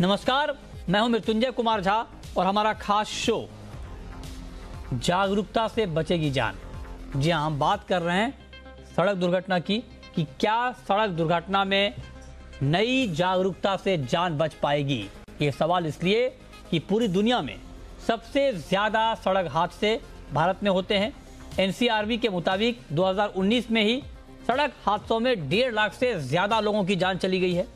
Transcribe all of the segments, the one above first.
नमस्कार, मैं हूं मृत्युंजय कुमार झा और हमारा खास शो जागरूकता से बचेगी जान। जी हां, हम बात कर रहे हैं सड़क दुर्घटना की कि क्या सड़क दुर्घटना में नई जागरूकता से जान बच पाएगी। ये सवाल इसलिए कि पूरी दुनिया में सबसे ज्यादा सड़क हादसे भारत में होते हैं। एनसीआरबी के मुताबिक 2019 में ही सड़क हादसों में 1.5 लाख से ज्यादा लोगों की जान चली गई है।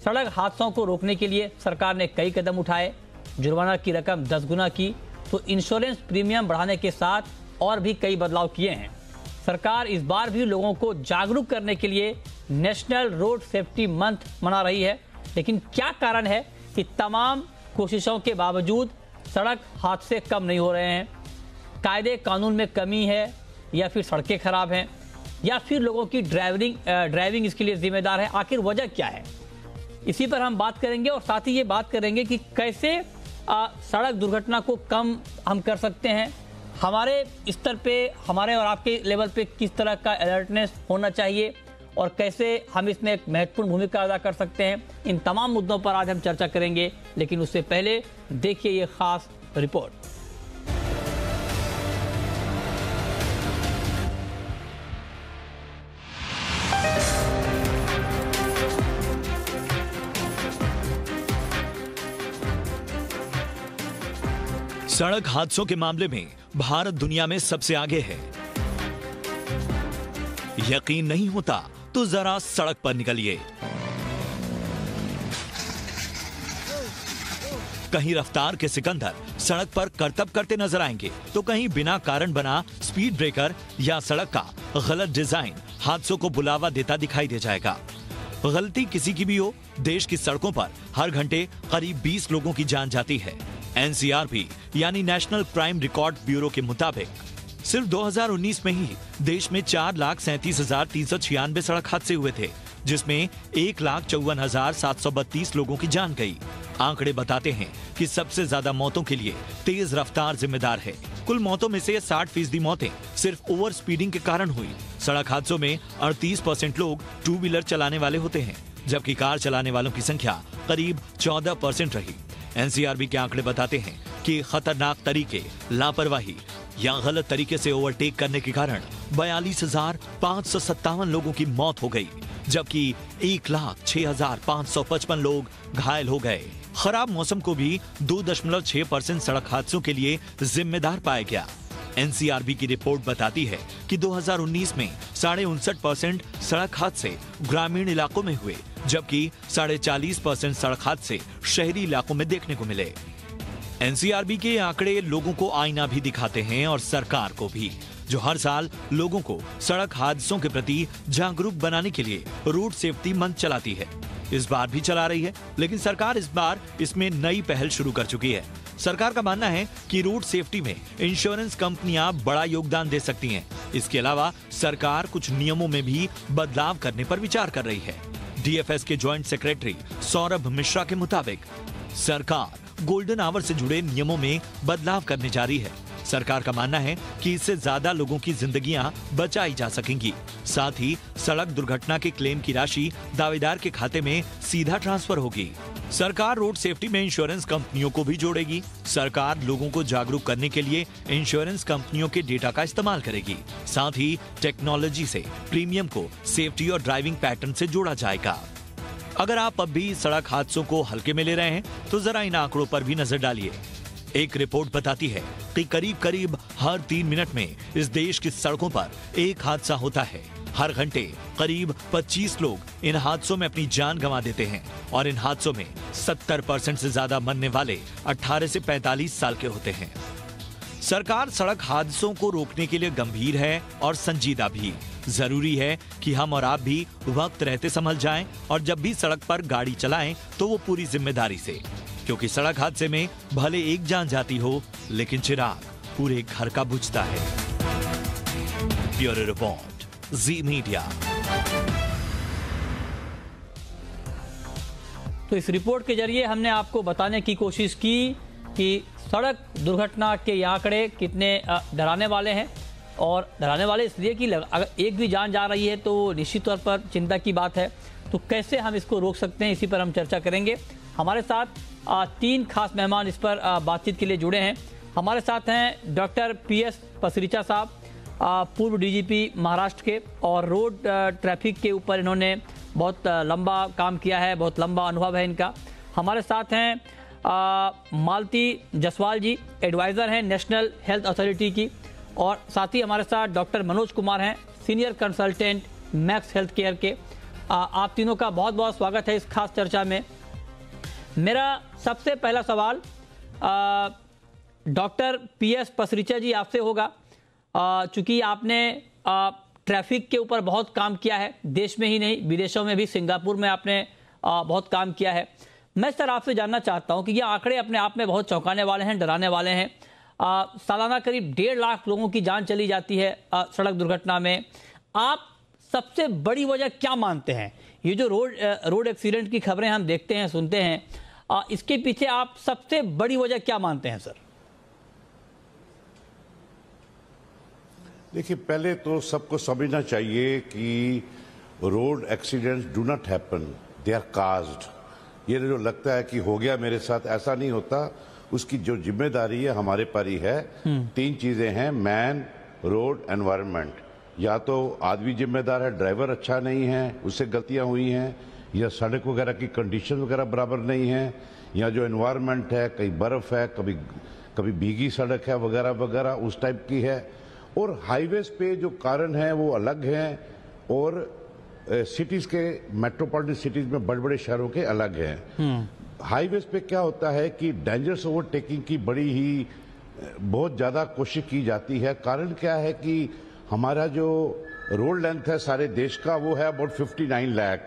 सड़क हादसों को रोकने के लिए सरकार ने कई कदम उठाए, जुर्माना की रकम 10 गुना की, तो इंश्योरेंस प्रीमियम बढ़ाने के साथ और भी कई बदलाव किए हैं। सरकार इस बार भी लोगों को जागरूक करने के लिए नेशनल रोड सेफ्टी मंथ मना रही है। लेकिन क्या कारण है कि तमाम कोशिशों के बावजूद सड़क हादसे कम नहीं हो रहे हैं? कायदे कानून में कमी है, या फिर सड़कें खराब हैं, या फिर लोगों की ड्राइविंग इसके लिए जिम्मेदार है? आखिर वजह क्या है? इसी पर हम बात करेंगे और साथ ही ये बात करेंगे कि कैसे सड़क दुर्घटना को कम हम कर सकते हैं। हमारे स्तर पे, हमारे और आपके लेवल पे किस तरह का अलर्टनेस होना चाहिए और कैसे हम इसमें एक महत्वपूर्ण भूमिका अदा कर सकते हैं। इन तमाम मुद्दों पर आज हम चर्चा करेंगे, लेकिन उससे पहले देखिए ये खास रिपोर्ट। सड़क हादसों के मामले में भारत दुनिया में सबसे आगे है। यकीन नहीं होता तो जरा सड़क पर निकलिए। कहीं रफ्तार के सिकंदर सड़क पर करतब करते नजर आएंगे, तो कहीं बिना कारण बना स्पीड ब्रेकर या सड़क का गलत डिजाइन हादसों को बुलावा देता दिखाई दे जाएगा। गलती किसी की भी हो, देश की सड़कों पर हर घंटे करीब 20 लोगों की जान जाती है। एनसीआरबी यानी नेशनल क्राइम रिकॉर्ड ब्यूरो के मुताबिक सिर्फ 2019 में ही देश में 4,37,396 सड़क हादसे हुए थे, जिसमें 1,54,732 लोगों की जान गई। आंकड़े बताते हैं कि सबसे ज्यादा मौतों के लिए तेज रफ्तार जिम्मेदार है। कुल मौतों में से 60% मौतें सिर्फ ओवर स्पीडिंग के कारण हुई। सड़क हादसों में 38% लोग 2 व्हीलर चलाने वाले होते हैं, जबकि कार चलाने वालों की संख्या करीब 14% रही। एनसीआरबी के आंकड़े बताते हैं कि खतरनाक तरीके, लापरवाही या गलत तरीके से ओवरटेक करने के कारण 42,557 लोगों की मौत हो गई, जबकि 1,06,555 लोग घायल हो गए। खराब मौसम को भी 2.6% सड़क हादसों के लिए जिम्मेदार पाया गया। एनसीआरबी की रिपोर्ट बताती है कि 2019 में 59.5% सड़क हादसे ग्रामीण इलाकों में हुए, जबकि 40.5% सड़क हादसे शहरी इलाकों में देखने को मिले। एनसीआरबी के आंकड़े लोगों को आईना भी दिखाते हैं और सरकार को भी, जो हर साल लोगों को सड़क हादसों के प्रति जागरूक बनाने के लिए रोड सेफ्टी मंथ चलाती है। इस बार भी चला रही है, लेकिन सरकार इस बार इसमें नई पहल शुरू कर चुकी है। सरकार का मानना है कि रोड सेफ्टी में इंश्योरेंस कंपनियां बड़ा योगदान दे सकती हैं। इसके अलावा सरकार कुछ नियमों में भी बदलाव करने पर विचार कर रही है। डीएफएस के जॉइंट सेक्रेटरी सौरभ मिश्रा के मुताबिक सरकार गोल्डन आवर से जुड़े नियमों में बदलाव करने जा रही है। सरकार का मानना है कि इससे ज्यादा लोगों की जिंदगियां बचाई जा सकेंगी। साथ ही सड़क दुर्घटना के क्लेम की राशि दावेदार के खाते में सीधा ट्रांसफर होगी। सरकार रोड सेफ्टी में इंश्योरेंस कंपनियों को भी जोड़ेगी। सरकार लोगों को जागरूक करने के लिए इंश्योरेंस कंपनियों के डेटा का इस्तेमाल करेगी। साथ ही टेक्नोलॉजी से प्रीमियम को सेफ्टी और ड्राइविंग पैटर्न से जोड़ा जाएगा। अगर आप अब भी सड़क हादसों को हल्के में ले रहे हैं, तो जरा इन आंकड़ों पर भी नजर डालिए। एक रिपोर्ट बताती है कि करीब हर 3 मिनट में इस देश की सड़कों पर एक हादसा होता है। हर घंटे करीब 25 लोग इन हादसों में अपनी जान गंवा देते हैं और इन हादसों में 70% से ज्यादा मरने वाले 18 से 45 साल के होते हैं। सरकार सड़क हादसों को रोकने के लिए गंभीर है और संजीदा भी। जरूरी है कि हम और आप भी वक्त रहते संभल जाएं और जब भी सड़क पर गाड़ी चलाएं तो वो पूरी जिम्मेदारी से, क्योंकि सड़क हादसे में भले एक जान जाती हो, लेकिन चिराग पूरे घर का बुझता है। ब्यूरो रिपोर्ट, जी मीडिया। तो इस रिपोर्ट के जरिए हमने आपको बताने की कोशिश की कि सड़क दुर्घटना के ये आंकड़े कितने डराने वाले हैं। और डराने वाले इसलिए कि अगर एक भी जान जा रही है तो निश्चित तौर पर चिंता की बात है। तो कैसे हम इसको रोक सकते हैं, इसी पर हम चर्चा करेंगे। हमारे साथ 3 खास मेहमान इस पर बातचीत के लिए जुड़े हैं। हमारे साथ हैं डॉक्टर PS पसरीचा साहब, पूर्व DGP महाराष्ट्र के, और रोड ट्रैफिक के ऊपर इन्होंने बहुत लंबा काम किया है, बहुत लंबा अनुभव है इनका। हमारे साथ हैं मालती जसवाल जी, एडवाइज़र हैं नेशनल हेल्थ अथॉरिटी की, और साथ ही हमारे साथ डॉक्टर मनोज कुमार हैं, senior consultant max health care के। आप तीनों का बहुत बहुत स्वागत है इस खास चर्चा में। मेरा सबसे पहला सवाल डॉक्टर PS पसरीचा जी आपसे होगा। चूंकि आपने ट्रैफिक के ऊपर बहुत काम किया है, देश में ही नहीं विदेशों में भी, सिंगापुर में आपने बहुत काम किया है। मैं सर आपसे जानना चाहता हूं कि ये आंकड़े अपने आप में बहुत चौंकाने वाले हैं, डराने वाले हैं। सालाना करीब 1.5 लाख लोगों की जान चली जाती है सड़क दुर्घटना में। आप सबसे बड़ी वजह क्या मानते हैं? ये जो रोड एक्सीडेंट की खबरें हम देखते हैं, सुनते हैं, इसके पीछे आप सबसे बड़ी वजह क्या मानते हैं सर? देखिए, पहले तो सबको समझना चाहिए कि road accidents do not happen, they are caused. ये जो लगता है कि हो गया मेरे साथ, ऐसा नहीं होता। उसकी जो जिम्मेदारी है हमारे पर ही है। 3 चीजें हैं, मैन, रोड, एनवायरनमेंट। या तो आदमी जिम्मेदार है, ड्राइवर अच्छा नहीं है, उससे गलतियां हुई हैं, या सड़क वगैरह की कंडीशन वगैरह बराबर नहीं है, या जो एनवायरनमेंट है, कहीं बर्फ है, कभी भीगी सड़क है वगैरह वगैरह, उस टाइप की है। और हाईवेज पे जो कारण है वो अलग हैं, और सिटीज के, मेट्रोपॉलिटन सिटीज में बड़े बड़े शहरों के अलग हैं। हाईवेज पे क्या होता है कि डेंजरस ओवरटेकिंग की बड़ी ही बहुत ज्यादा कोशिश की जाती है। कारण क्या है कि हमारा जो रोड लेंथ है सारे देश का, वो है अबाउट 59 लाख,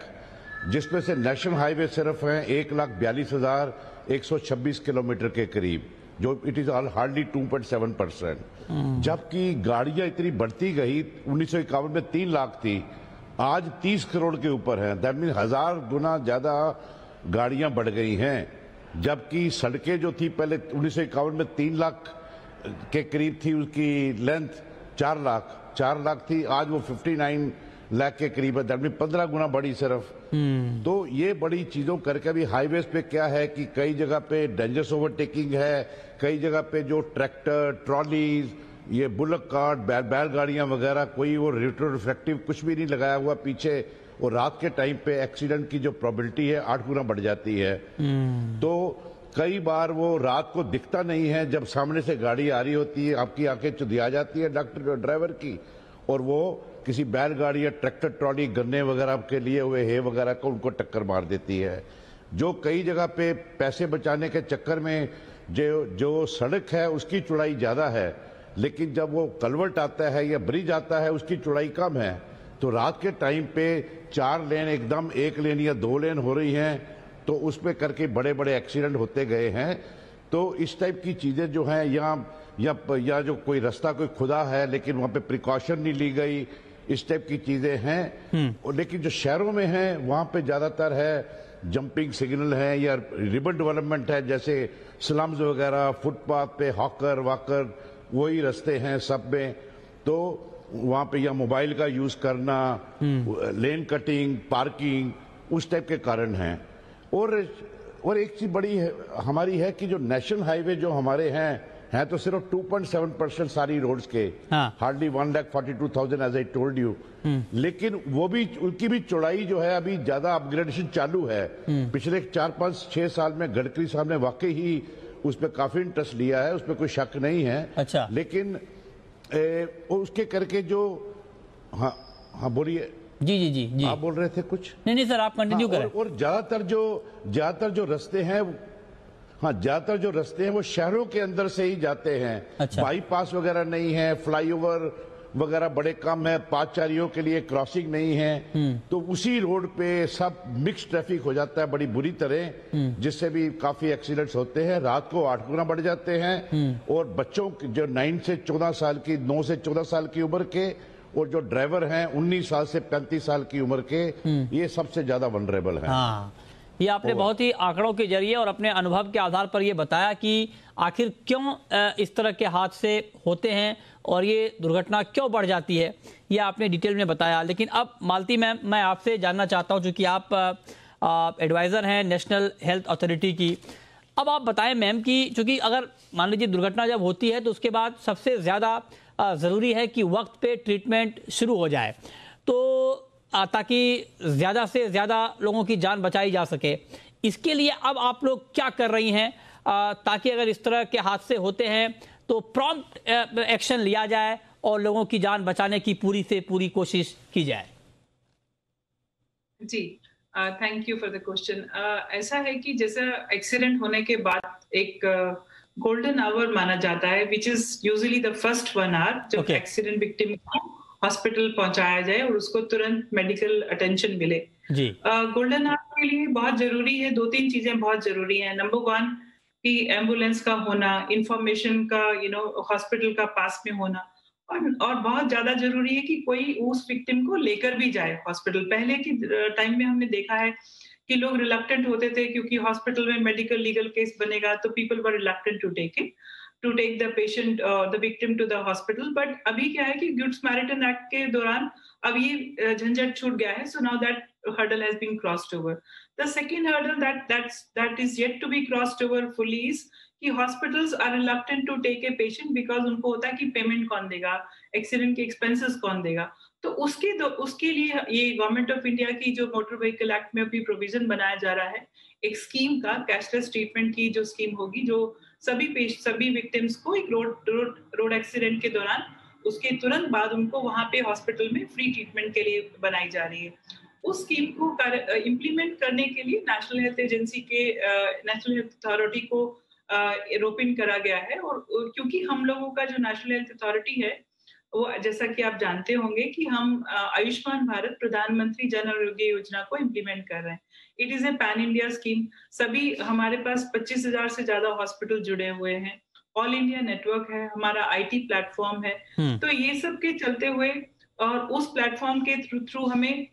जिसमें से नेशनल हाईवे सिर्फ है 1,42,126 किलोमीटर के करीब, जो इट इज हार्डली 2.7%। जबकि गाड़ियां इतनी बढ़ती गई, 1951 में 3 लाख थी, आज 30 करोड़ के ऊपर है। दैट मीन 1000 गुना ज्यादा गाड़ियां बढ़ गई हैं। जबकि सड़कें जो थी पहले 1951 में 3 लाख के करीब थी, उसकी लेंथ 4 लाख थी, आज वो 59 लाख के करीब है। दैट मीन 15 गुना बढ़ी सिर्फ। तो ये बड़ी चीजों करके भी हाईवेज पे क्या है कि कई जगह पे डेंजरस ओवरटेकिंग है, कई जगह पे जो ट्रैक्टर, ट्रॉलीज, ये बुलक कार्ट, बैलगाड़ियां वगैरह, कोई वो रिफ्लेक्टिव कुछ भी नहीं लगाया हुआ पीछे, और रात के टाइम पे एक्सीडेंट की जो प्रोबेबिलिटी है 8 गुना बढ़ जाती है। तो कई बार वो रात को दिखता नहीं है, जब सामने से गाड़ी आ रही होती है, आपकी आंखें चुधिया जाती है डॉक्टर ड्राइवर की, और वो किसी बैलगाड़ी या ट्रैक्टर ट्रॉली गन्ने वगैरह के लिए हुए है वगैरह को उनको टक्कर मार देती है। जो कई जगह पे पैसे बचाने के चक्कर में जो सड़क है उसकी चौड़ाई ज्यादा है, लेकिन जब वो कलवर्ट आता है या ब्रिज आता है उसकी चौड़ाई कम है, तो रात के टाइम पे 4 लेन एकदम 1 लेन या 2 लेन हो रही हैं, तो उसमें करके बड़े बड़े एक्सीडेंट होते गए हैं। तो इस टाइप की चीजें जो हैं, या जो कोई रास्ता कोई खुदा है लेकिन वहां पे प्रिकॉशन नहीं ली गई, इस टाइप की चीजें हैं। और लेकिन जो शहरों में है वहां पे ज्यादातर है जंपिंग सिग्नल है या रिबन डेवलपमेंट है, जैसे स्लम्स वगैरह, फुटपाथ पे हॉकर वाकर, वही रास्ते हैं सब में। तो वहां पे या मोबाइल का यूज करना, लेन कटिंग, पार्किंग, उस टाइप के कारण हैं। और एक चीज बड़ी हमारी है कि जो नेशनल हाईवे जो हमारे हैं तो सिर्फ 2.7% सारी रोड्स के, hardly 1,42,000 as I told you. लेकिन वो भी, उनकी भी चौड़ाई जो है अभी ज्यादा अपग्रेडेशन चालू है। पिछले 4-5-6 साल में गडकरी साहब ने वाकई ही उस पर काफी इंटरेस्ट लिया है, उसमें कोई शक नहीं है। अच्छा। लेकिन उसके करके जो, हाँ बोलिए। जी आप बोल रहे थे कुछ? नहीं सर, आप कंटिन्यू करें। और ज्यादातर जो रास्ते हैं, ज्यादातर जो रास्ते हैं वो शहरों के अंदर से ही जाते हैं। अच्छा। बाईपास वगैरह नहीं है, फ्लाईओवर वगैरह बड़े कम है, पादचारियों के लिए क्रॉसिंग नहीं है, तो उसी रोड पे सब मिक्स ट्रैफिक हो जाता है बड़ी बुरी तरह, जिससे भी काफी एक्सीडेंट्स होते हैं। रात को 8 गुना बढ़ जाते हैं। और बच्चों जो 9 से 14 साल की 9 से 14 साल की उम्र के, और जो ड्राइवर हैं 19 साल से 35 साल की उम्र के, ये सबसे ज्यादा वनरेबल हैं। हाँ, ये आपने बहुत ही आंकड़ों के जरिए और अपने अनुभव के आधार पर ये बताया कि आखिर क्यों इस तरह के हादसे होते हैं और ये दुर्घटना क्यों बढ़ जाती है, ये आपने डिटेल में बताया। लेकिन अब मालती मैम, मैं आपसे जानना चाहता हूँ, चूँकि आप एडवाइज़र हैं नेशनल हेल्थ अथॉरिटी की। अब आप बताएं मैम कि चूँकि अगर मान लीजिए दुर्घटना जब होती है तो उसके बाद सबसे ज़्यादा ज़रूरी है कि वक्त पे ट्रीटमेंट शुरू हो जाए, तो ताकि ज़्यादा से ज़्यादा लोगों की जान बचाई जा सके। इसके लिए अब आप लोग क्या कर रही हैं ताकि अगर इस तरह के हादसे होते हैं तो प्रॉम्प्ट एक्शन लिया जाए और लोगों की जान बचाने की पूरी से पूरी कोशिश की जाए? जी, thank you for the question. ऐसा है कि जैसा एक्सीडेंट होने के बाद एक गोल्डन आवर माना जाता है, which is usually the first 1 hour, जब एक्सीडेंट विक्टिम को हॉस्पिटल पहुंचाया जाए और उसको तुरंत मेडिकल अटेंशन मिले। जी, गोल्डन आवर के लिए बहुत जरूरी है, 2-3 चीजें बहुत जरूरी हैं। नंबर 1 कि एम्बुलेंस का होना, इंफॉर्मेशन का हॉस्पिटल का पास में होना, और बहुत ज्यादा जरूरी है कि कोई उस विक्टिम को लेकर भी जाए हॉस्पिटल। पहले की टाइम में हमने देखा है कि लोग रिलक्टेंट होते थे, क्योंकि हॉस्पिटल में मेडिकल लीगल केस बनेगा, तो people were reluctant to take the patient, the victim to the hospital. But अभी क्या है कि गुड समैरिटन एक्ट के दौरान अब ये झंझट छूट गया है। So now that hurdle has been crossed over. The second hurdle that is yet to be crossed over fully is कि hospitals are reluctant to take a patient, because उनको होता है कि पेमेंट कौन देगा, एक्सीडेंट के एक्सपेंसेस कौन देगा। तो उसके लिए ये गवर्नमेंट ऑफ इंडिया की जो मोटर व्हीकल एक्ट में अभी प्रोविजन बनाया जा रहा है, एक स्कीम का, कैशलेस ट्रीटमेंट की जो स्कीम होगी, जो सभी विक्टिम्स को एक रोड एक्सीडेंट के दौरान, उसके तुरंत बाद उनको वहां पे हॉस्पिटल में फ्री ट्रीटमेंट के लिए बनाई जा रही है। उस स्कीम को इम्प्लीमेंट करने के लिए नेशनल हेल्थ एजेंसी के नेशनल हेल्थ अथॉरिटी को रोप इन करा गया है। और क्योंकि हम लोगों का जो नेशनल हेल्थ अथॉरिटी है, वो जैसा कि आप जानते होंगे कि हम आयुष्मान भारत प्रधानमंत्री जन आरोग्य योजना को इम्प्लीमेंट कर रहे हैं। It is a pan India scheme. सभी हमारे पास 25,000 से ज्यादा हॉस्पिटल जुड़े हुए हैं, ऑल इंडिया नेटवर्क है, हमारा IT प्लेटफॉर्म है। तो ये सब के चलते हुए और उस प्लेटफॉर्म के थ्रू हमें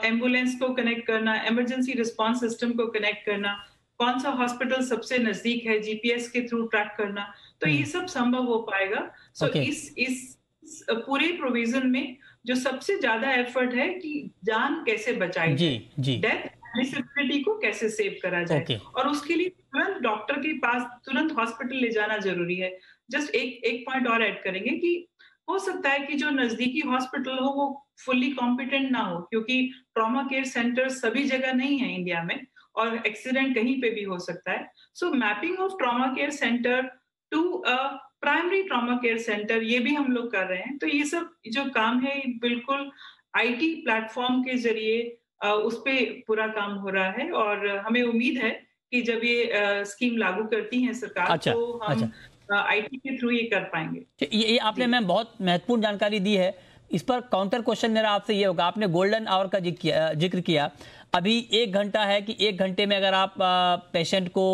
एम्बुलेंस को कनेक्ट करना, इमरजेंसी रिस्पांस सिस्टम को कनेक्ट करना, कौन सा हॉस्पिटल सबसे नजदीक है, GPS के थ्रू ट्रैक करना, तो ये सब संभव हो पाएगा। सो इस पूरे प्रोविजन में जो सबसे ज्यादा एफर्ट है कि जान कैसे बचाई जाए, डेथ डिसेबिलिटी को कैसे सेव करा जाए, और उसके लिए तुरंत डॉक्टर के पास, तुरंत हॉस्पिटल ले जाना जरूरी है। जस्ट एक पॉइंट और ऐड करेंगे कि हो सकता है कि जो नजदीकी हॉस्पिटल हो वो फुल्ली कॉम्पिटेंट ना हो, क्योंकि ट्रॉमा केयर सेंटर सभी जगह नहीं है इंडिया में, और एक्सीडेंट कहीं पे भी हो सकता है। So mapping of trauma care centre to primary trauma care centre, ये भी हम लोग कर रहे हैं। तो ये सब जो काम है बिल्कुल IT प्लेटफॉर्म के जरिए उस पे पूरा काम हो रहा है, और हमें उम्मीद है कि जब ये स्कीम लागू करती है सरकार, तो हम IT के थ्रू ये कर पाएंगे। ये आपने मैम बहुत महत्वपूर्ण जानकारी दी है। इस पर काउंटर क्वेश्चन मेरा आपसे ये होगा, आपने गोल्डन आवर का जिक्र किया। अभी 1 घंटा है कि 1 घंटे में अगर आप पेशेंट को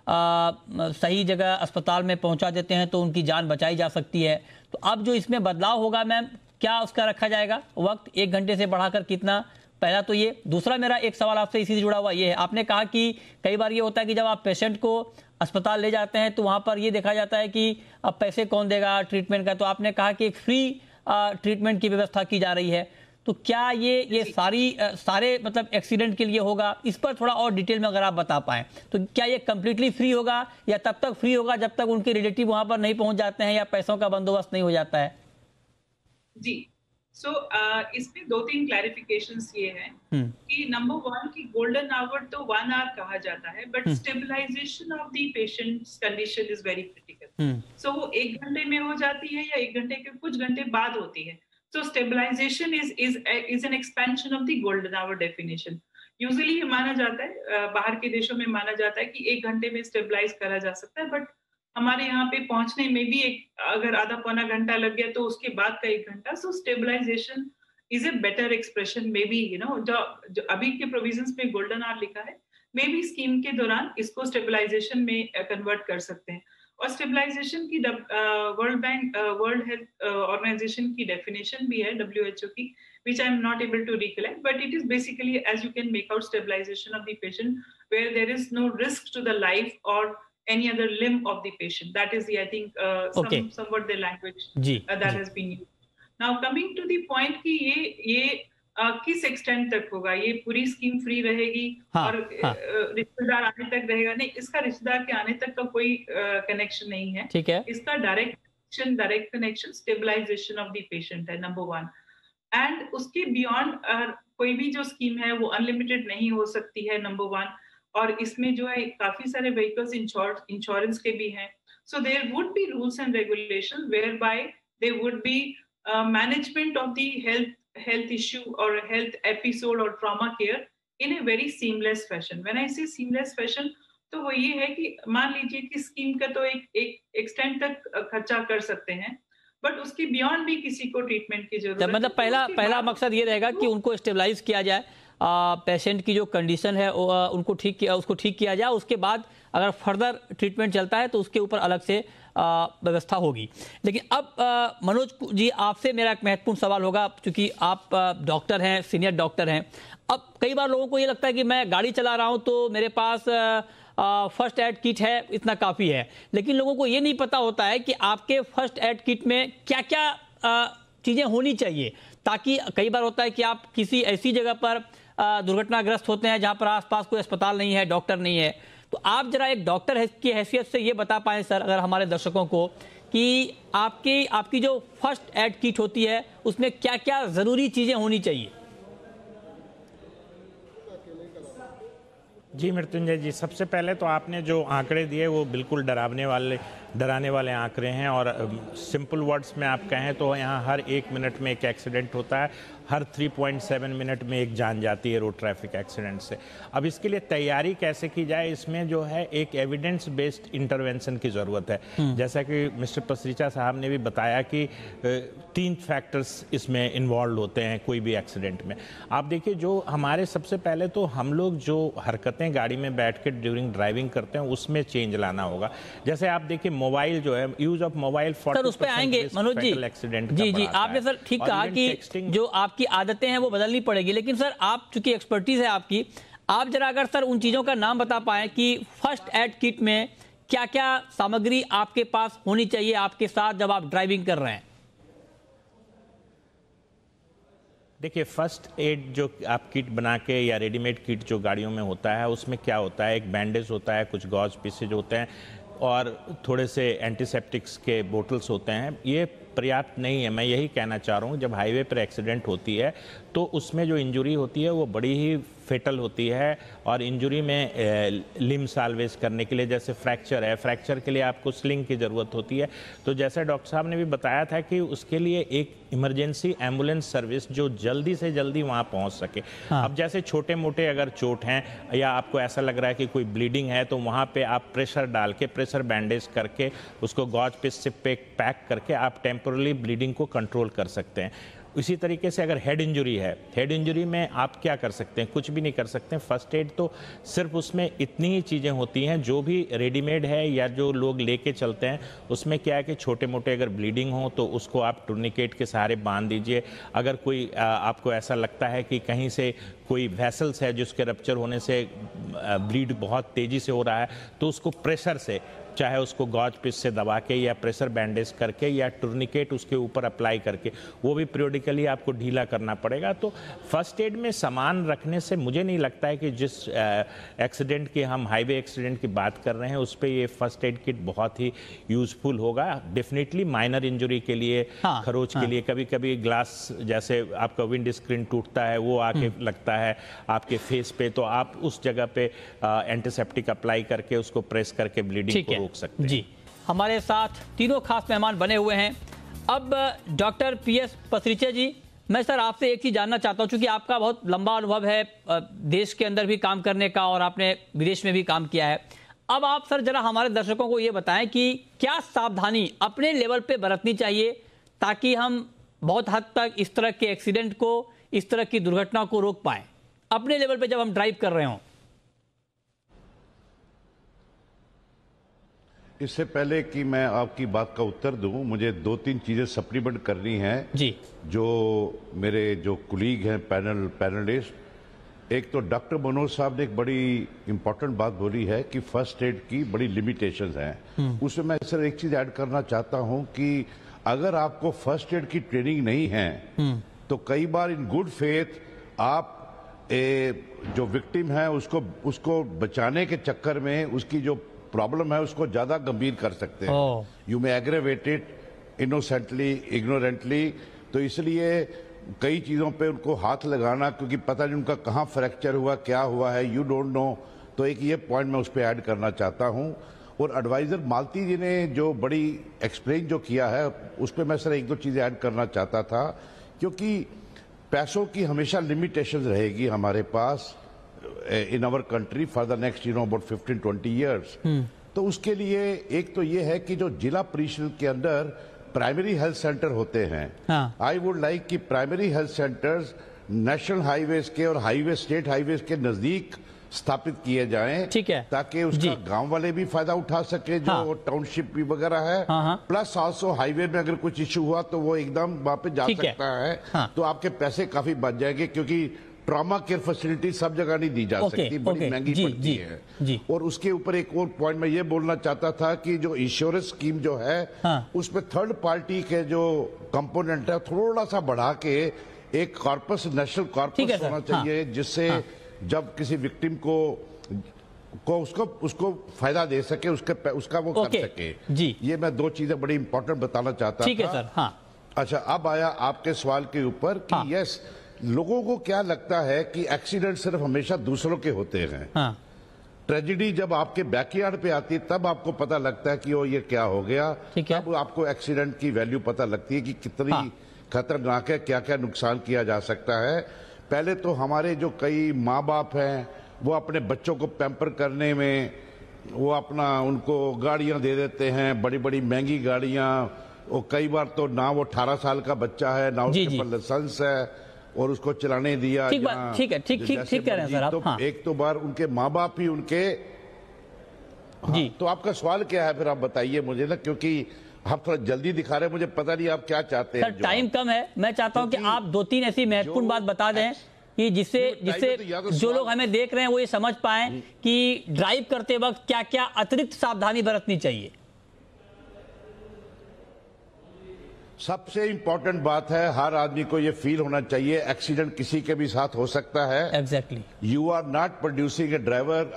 सही जगह अस्पताल में पहुंचा देते हैं तो उनकी जान बचाई जा सकती है। तो अब जो इसमें बदलाव होगा मैम, क्या उसका रखा जाएगा वक्त 1 घंटे से बढ़ाकर कितना? पहला तो ये। दूसरा मेरा एक सवाल आपसे इसी से जुड़ा हुआ ये है, आपने कहा कि कई बार ये होता है कि जब आप पेशेंट को अस्पताल ले जाते हैं तो वहां पर ये देखा जाता है कि अब पैसे कौन देगा ट्रीटमेंट का, तो आपने कहा कि एक फ्री ट्रीटमेंट की व्यवस्था की जा रही है। तो क्या ये सारे मतलब एक्सीडेंट के लिए होगा? इस पर थोड़ा और डिटेल में अगर आप बता पाएं, तो क्या ये कंप्लीटली फ्री होगा या तब तक फ्री होगा जब तक उनके रिलेटिव वहां पर नहीं पहुंच जाते हैं या पैसों का बंदोबस्त नहीं हो जाता है? जी, सो इसमें 2-3 क्लैरिफिकेशंस ये हैं कि नंबर 1 की गोल्डन आवर तो 1 आवर कहा जाता है, but stabilisation of the patient's condition is very critical. So वो 1 घंटे में हो जाती है या 1 घंटे के कुछ घंटे बाद होती है। So stabilization is an expansion of the golden hour definition. Usually ये माना जाता है, बाहर के देशों में माना जाता है कि 1 घंटे में स्टेबलाइज करा जा सकता है, बट हमारे यहाँ पे पहुंचने में भी अगर आधा पौना घंटा लग गया तो उसके बाद का 1 घंटा। So stabilisation is a better expression. Maybe जो अभी के प्रोविजंस में गोल्डन आवर लिखा है, मे बी स्कीम के दौरान इसको स्टेबलाइजेशन में कन्वर्ट कर सकते हैं। और स्टेबलाइजेशन की वर्ल्ड हेल्थ ऑर्गेनाइजेशन की डेफिनेशन भी है, WHO की, which I'm not able to recollect, but it is basically as you can make out stabilization of the patient where there is no risk to the life or any other limb of the patient. That is the, I think, somewhat the language that has been used. Now coming to the point कि ये किस extent तक होगा, ये पूरी scheme free रहेगी और रिश्तेदार आने तक रहेगा? नहीं, इसका रिश्तेदार के आने तक का कोई कनेक्शन नहीं है, ठीक है। इसका direct connection stabilisation of the patient है, नंबर 1। एंड उसके बियॉन्ड कोई भी जो स्कीम है वो अनलिमिटेड नहीं हो सकती है, नंबर 1। और इसमें जो है काफी सारे व्हीकल्स इंश्योरेंस के भी हैं, so there would be rules and regulations whereby there would be management of the health issue or health episode or trauma care in a very seamless fashion. When I say seamless fashion, तो वो ये है कि मान लीजिए कि scheme का तो एक एक्सटेंट तक खर्चा कर सकते हैं, बट उसके बियॉन्ड भी किसी को ट्रीटमेंट की जरूरत है। मतलब पहला मकसद ये रहेगा कि उनको स्टेबलाइज किया जाए, पेशेंट की जो कंडीशन है उसको ठीक किया जाए, उसके बाद अगर फर्दर ट्रीटमेंट चलता है तो उसके ऊपर अलग से व्यवस्था होगी। लेकिन अब मनोज जी, आपसे मेरा एक महत्वपूर्ण सवाल होगा, क्योंकि आप डॉक्टर हैं, सीनियर डॉक्टर हैं। अब कई बार लोगों को ये लगता है कि मैं गाड़ी चला रहा हूं तो मेरे पास फर्स्ट एड किट है, इतना काफ़ी है, लेकिन लोगों को ये नहीं पता होता है कि आपके फर्स्ट एड किट में क्या क्या चीज़ें होनी चाहिए, ताकि कई बार होता है कि आप किसी ऐसी जगह पर दुर्घटनाग्रस्त होते हैं जहां पर आसपास कोई अस्पताल नहीं है, डॉक्टर नहीं है। तो आप जरा एक डॉक्टर की हैसियत से ये बता पाएं सर, अगर हमारे दर्शकों को, कि आपकी जो फर्स्ट एड किट होती है उसमें क्या क्या जरूरी चीजें होनी चाहिए। जी मृत्युंजय जी, सबसे पहले तो आपने जो आंकड़े दिए वो बिल्कुल डराने वाले आंकड़े हैं, और सिंपल वर्ड्स में आप कहें तो यहाँ हर 1 मिनट में एक एक्सीडेंट होता है, हर 3.7 मिनट में एक जान जाती है रोड ट्रैफिक एक्सीडेंट से। अब इसके लिए तैयारी कैसे की जाए, इसमें जो है एक एविडेंस बेस्ड इंटरवेंशन की ज़रूरत है। जैसा कि मिस्टर पसरीचा साहब ने भी बताया कि 3 फैक्टर्स इसमें इन्वॉल्व होते हैं कोई भी एक्सीडेंट में। आप देखिए, जो हमारे सबसे पहले तो हम लोग जो हरकतें गाड़ी में बैठ के ड्यूरिंग ड्राइविंग करते हैं उसमें चेंज लाना होगा। जैसे आप देखिए, मोबाइल जो है, यूज ऑफ मोबाइल, सर उस पे आएंगे मनोज जी। एक्सीडेंट जी, आपने सर ठीक कहा कि जो आपकी आदतें हैं वो बदलनी पड़ेगी, लेकिन सर आप चूंकि एक्सपर्टीज है आपकी, आप जरा अगर सर उन चीजों का नाम बता पाएं कि फर्स्ट एड किट में क्या क्या सामग्री आपके पास होनी चाहिए आपके साथ जब आप ड्राइविंग कर रहे हैं। देखिए, फर्स्ट एड जो आप किट बना के या रेडीमेड किट जो गाड़ियों में होता है, उसमें क्या होता है, एक बैंडेज होता है, कुछ गॉज पीसेज होते हैं और थोड़े से एंटीसेप्टिक्स के बोतल्स होते हैं। ये पर्याप्त नहीं है। मैं यही कहना चाह रहा हूँ, जब हाईवे पर एक्सीडेंट होती है तो उसमें जो इंजरी होती है वो बड़ी ही फेटल होती है, और इंजरी में लिम साल्वेज करने के लिए, जैसे फ्रैक्चर है, फ्रैक्चर के लिए आपको स्लिंग की ज़रूरत होती है। तो जैसे डॉक्टर साहब ने भी बताया था कि उसके लिए एक इमरजेंसी एम्बुलेंस सर्विस जो जल्दी से जल्दी वहाँ पहुँच सके। अब जैसे छोटे मोटे अगर चोट हैं या आपको ऐसा लग रहा है कि कोई ब्लीडिंग है, तो वहाँ पे आप प्रेशर डाल के, प्रेशर बैंडेज करके, उसको गॉज पिस से पैक करके आप टेम्पोरली ब्लीडिंग को कंट्रोल कर सकते हैं। इसी तरीके से अगर हेड इंजरी है, हेड इंजरी में आप क्या कर सकते हैं, कुछ भी नहीं कर सकते। फर्स्ट एड तो सिर्फ उसमें इतनी ही चीज़ें होती हैं, जो भी रेडीमेड है या जो लोग लेके चलते हैं उसमें क्या है कि छोटे मोटे अगर ब्लीडिंग हो तो उसको आप टूर्निकेट के सहारे बांध दीजिए। अगर कोई आपको ऐसा लगता है कि कहीं से कोई वेसल्स है जिसके रप्चर होने से ब्लीड बहुत तेज़ी से हो रहा है, तो उसको प्रेशर से, चाहे उसको गॉज पिस से दबा के या प्रेशर बैंडेज करके या टूर्निकेट उसके ऊपर अप्लाई करके, वो भी पीरियडिकली आपको ढीला करना पड़ेगा। तो फर्स्ट एड में सामान रखने से मुझे नहीं लगता है कि जिस एक्सीडेंट की हम हाईवे एक्सीडेंट की बात कर रहे हैं उस पर ये फर्स्ट एड किट बहुत ही यूजफुल होगा। डेफिनेटली माइनर इंजरी के लिए, खरोच के लिए, कभी कभी ग्लास जैसे आपका विंड स्क्रीन टूटता है, वो आके लगता है आपके फेस पे, तो आप उस जगह पे एंटीसेप्टिक अप्लाई करके उसको प्रेस करके ब्लीडिंग को रोक सकते हैं। जी, हमारे साथ तीनों खास मेहमान बने हुए हैं। अब डॉक्टर PS पसरीचा जी, मैं सर आपसे एक चीज जानना चाहता हूं, चूंकि आपका बहुत लंबा अनुभव है देश के अंदर भी काम करने का और आपने विदेश में भी काम किया है। अब आप सर जरा हमारे दर्शकों को ये बताएं कि क्या सावधानी अपने लेवल पे बरतनी चाहिए ताकि हम बहुत हद तक इस तरह के एक्सीडेंट को, इस तरह की दुर्घटना को रोक पाए अपने लेवल पे जब हम ड्राइव कर रहे हों। इससे पहले कि मैं आपकी बात का उत्तर दूं, मुझे 2-3 चीजें सप्लीमेंट करनी है जी। जो मेरे जो कुलीग हैं पैनलिस्ट, एक तो डॉक्टर मनोज साहब ने एक बड़ी इंपॉर्टेंट बात बोली है कि फर्स्ट एड की बड़ी लिमिटेशंस हैं। उसमें मैं सिर्फ एक चीज ऐड करना चाहता हूं कि अगर आपको फर्स्ट एड की ट्रेनिंग नहीं है तो कई बार इन गुड फेथ आप जो विक्टिम है उसको बचाने के चक्कर में उसकी जो प्रॉब्लम है उसको ज्यादा गंभीर कर सकते हैं। You may aggravate it innocently, ignorantly. तो इसलिए कई चीजों पे उनको हाथ लगाना, क्योंकि पता नहीं उनका कहाँ फ्रैक्चर हुआ, क्या हुआ है, यू डोंट नो। तो एक ये पॉइंट मैं उस पर ऐड करना चाहता हूँ। और एडवाइजर मालती जी ने जो बड़ी एक्सप्लेन जो किया है उस पर मैं सर 1-2 चीजें ऐड करना चाहता था, क्योंकि पैसों की हमेशा लिमिटेशन रहेगी हमारे पास in our country for the next about 15-20 years. तो उसके लिए एक तो ये है कि जो जिला परिषद के अंदर प्राइमरी हेल्थ सेंटर होते हैं, आई वुड लाइक कि primary health centres national highways के और स्टेट हाईवेज के नजदीक स्थापित किए जाएं, ठीक है, ताकि उसका गांव वाले भी फायदा उठा सके जो टाउनशिप भी वगैरह है। प्लस आल्सो हाईवे में अगर कुछ इश्यू हुआ तो वो एकदम वहां पे जा सकता है। तो आपके पैसे काफी बच जाएंगे, क्योंकि ट्रॉमा केयर फैसिलिटी सब जगह नहीं दी जा सकती, बड़ी महंगी पड़ती है। और उसके ऊपर एक और पॉइंट मैं ये बोलना चाहता था कि जो इंश्योरेंस स्कीम जो है उसमें थर्ड पार्टी के जो कंपोनेंट है थोड़ा सा बढ़ा के एक कॉर्पस, नेशनल कॉर्पस होना चाहिए, जिससे जब किसी विक्टिम को उसको फायदा दे सके, उसका वो कर सके। जी, ये मैं 2 चीजें बड़ी इंपॉर्टेंट बताना चाहता था। ठीक है सर। अच्छा, अब आया आपके सवाल के ऊपर कि यस, लोगों को क्या लगता है कि एक्सीडेंट सिर्फ हमेशा दूसरों के होते हैं। ट्रेजेडी जब आपके बैकयार्ड पे आती है तब आपको पता लगता है कि ओ ये क्या हो गया। तब आपको एक्सीडेंट की वैल्यू पता लगती है कि कितनी खतरनाक है, क्या क्या नुकसान किया जा सकता है। पहले तो हमारे जो कई माँ बाप हैं वो अपने बच्चों को पैम्पर करने में वो उनको गाड़ियां दे देते हैं, बड़ी बड़ी महंगी गाड़ियां। और कई बार तो ना वो 18 साल का बच्चा है ना उसके पास लाइसेंस है और उसको चलाने दिया। ठीक कह रहे हैं सर आप। तो एक तो बार उनके माँ बाप ही उनके जी। तो आपका सवाल क्या है फिर आप बताइए मुझे ना, क्योंकि आप थोड़ा जल्दी दिखा रहे हैं, मुझे पता नहीं आप क्या चाहते हैं। सर टाइम कम है, मैं चाहता हूं कि आप 2-3 ऐसी महत्वपूर्ण बात बता दें कि जिससे जो लोग हमें देख रहे हैं वो ये समझ पाए कि ड्राइव करते वक्त क्या क्या अतिरिक्त सावधानी बरतनी चाहिए। सबसे इंपॉर्टेंट बात है, हर आदमी को ये फील होना चाहिए एक्सीडेंट किसी के भी साथ हो सकता है। Exactly. You are not producing a driver,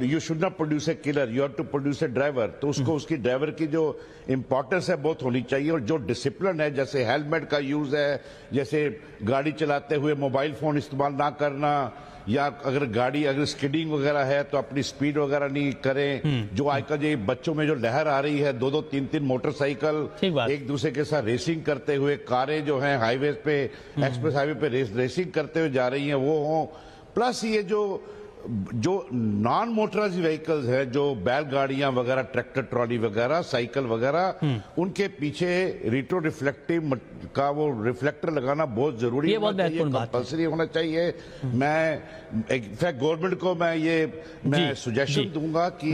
you should not produce a killer, you have to produce a driver. तो उसको उसकी ड्राइवर की जो इंपॉर्टेंस है बहुत होनी चाहिए, और जो डिसिप्लिन है, जैसे हेलमेट का यूज है, जैसे गाड़ी चलाते हुए मोबाइल फोन इस्तेमाल ना करना, या अगर स्किडिंग वगैरह है तो अपनी स्पीड वगैरह नहीं करें। जो आजकल ये बच्चों में जो लहर आ रही है, 2-2, 3-3 मोटरसाइकिल एक दूसरे के साथ रेसिंग करते हुए, कारें जो हैं हाईवे पे, एक्सप्रेस हाईवे पे रेसिंग करते हुए जा रही हैं, वो हो। प्लस ये जो नॉन मोटराइज्ड व्हीकल्स हैं, जो बैलगाड़ियां वगैरह, ट्रैक्टर ट्रॉली वगैरह, साइकिल वगैरह, उनके पीछे रिट्रो रिफ्लेक्टिव का वो रिफ्लेक्टर लगाना बहुत जरूरी होना चाहिए, कंपल्सरी होना चाहिए। मैं इनफैक्ट गवर्नमेंट को मैं सजेशन दूंगा कि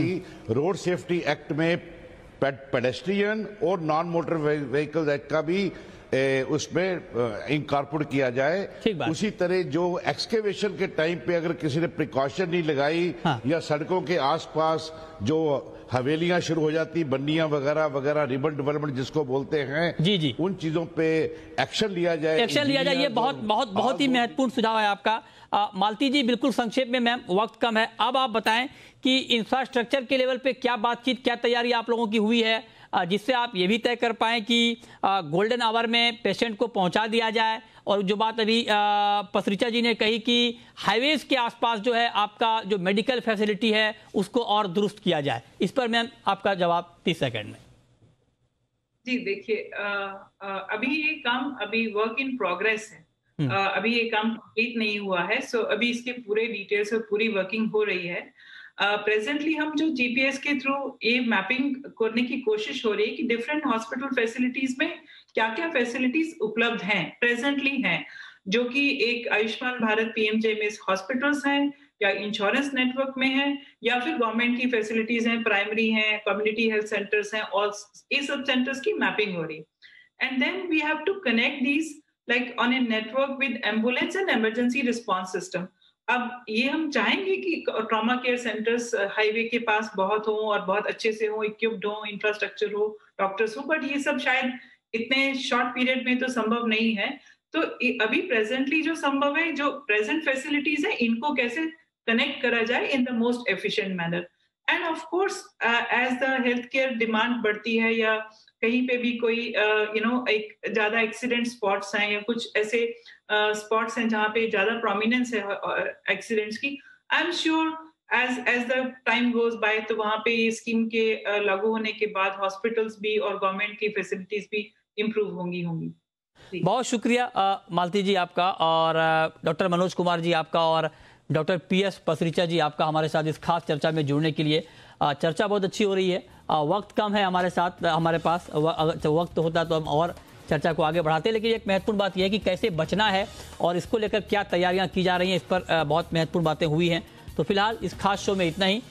रोड सेफ्टी एक्ट में पेडेस्ट्रियन और नॉन मोटर व्हीकल्स एक्ट का भी उसमें इनकॉर्पोरेट किया जाए। उसी तरह जो एक्सकेवेशन के टाइम पे अगर किसी ने प्रिकॉशन नहीं लगाई, या सड़कों के आसपास जो हवेलियां शुरू हो जाती, बन्नियां वगैरह वगैरह, रिबन डेवलपमेंट जिसको बोलते हैं, उन चीजों पे एक्शन लिया जाए। ये बहुत ही महत्वपूर्ण सुझाव है आपका। मालती जी, बिल्कुल संक्षेप में, मैम वक्त कम है, अब आप बताएं कि इंफ्रास्ट्रक्चर के लेवल पे क्या बातचीत, क्या तैयारी आप लोगों की हुई है, जिससे आप ये भी तय कर पाएं कि गोल्डन आवर में पेशेंट को पहुंचा दिया जाए। और जो बात अभी पसरिचा जी ने कही कि हाईवेज के आसपास जो है आपका जो मेडिकल फैसिलिटी है उसको और दुरुस्त किया जाए, इस पर मैम आपका जवाब 30 सेकंड में। जी देखिए, अभी ये काम वर्क इन प्रोग्रेस है। अभी ये काम कंप्लीट नहीं हुआ है, सो अभी इसके पूरे डिटेल्स और पूरी वर्किंग हो रही है। प्रेजेंटली हम जो जीपीएस के थ्रू ये मैपिंग करने की कोशिश हो रही है कि डिफरेंट हॉस्पिटल फैसिलिटीज में क्या क्या फैसिलिटीज उपलब्ध हैं, प्रेजेंटली हैं, जो कि एक आयुष्मान भारत पीएमजेएमएस हॉस्पिटल्स हैं, या इंश्योरेंस नेटवर्क में है या फिर गवर्नमेंट की फैसिलिटीज हैं, प्राइमरी हैं, कम्युनिटी हेल्थ सेंटर्स हैं, और ये सब सेंटर्स की मैपिंग हो रही है। And then we have to connect these like on a network with ambulance and emergency response system. अब ये हम चाहेंगे कि ट्रॉमा केयर सेंटर्स हाईवे के पास बहुत हो और बहुत अच्छे से हो, इक्विप्ड हो, इंफ्रास्ट्रक्चर हो, डॉक्टर्स हो, बट ये सब शायद इतने शॉर्ट पीरियड में तो संभव नहीं है। तो अभी प्रेजेंटली जो संभव है, जो प्रेजेंट फैसिलिटीज है, इनको कैसे कनेक्ट करा जाए in the most efficient manner. And of course as the health care demand बढ़ती है या कहीं पे भी कोई एक ज्यादा एक्सीडेंट स्पॉट्स हैं या कुछ ऐसे स्पॉट्स हैं जहाँ पे ज्यादा प्रोमिनेंस है एक्सीडेंट्स की, I am sure as the time goes by तो वहाँ पे ये स्कीम के लागू होने के बाद हॉस्पिटल्स भी और गवर्नमेंट की फैसिलिटीज भी इम्प्रूव होंगी। बहुत शुक्रिया मालती जी आपका, और डॉक्टर मनोज कुमार जी आपका, और डॉक्टर PS पसरीचा जी आपका हमारे साथ इस खास चर्चा में जुड़ने के लिए। चर्चा बहुत अच्छी हो रही है, वक्त कम है हमारे पास, वक्त होता तो हम और चर्चा को आगे बढ़ाते, लेकिन एक महत्वपूर्ण बात यह है कि कैसे बचना है और इसको लेकर क्या तैयारियां की जा रही हैं, इस पर बहुत महत्वपूर्ण बातें हुई हैं। तो फिलहाल इस खास शो में इतना ही।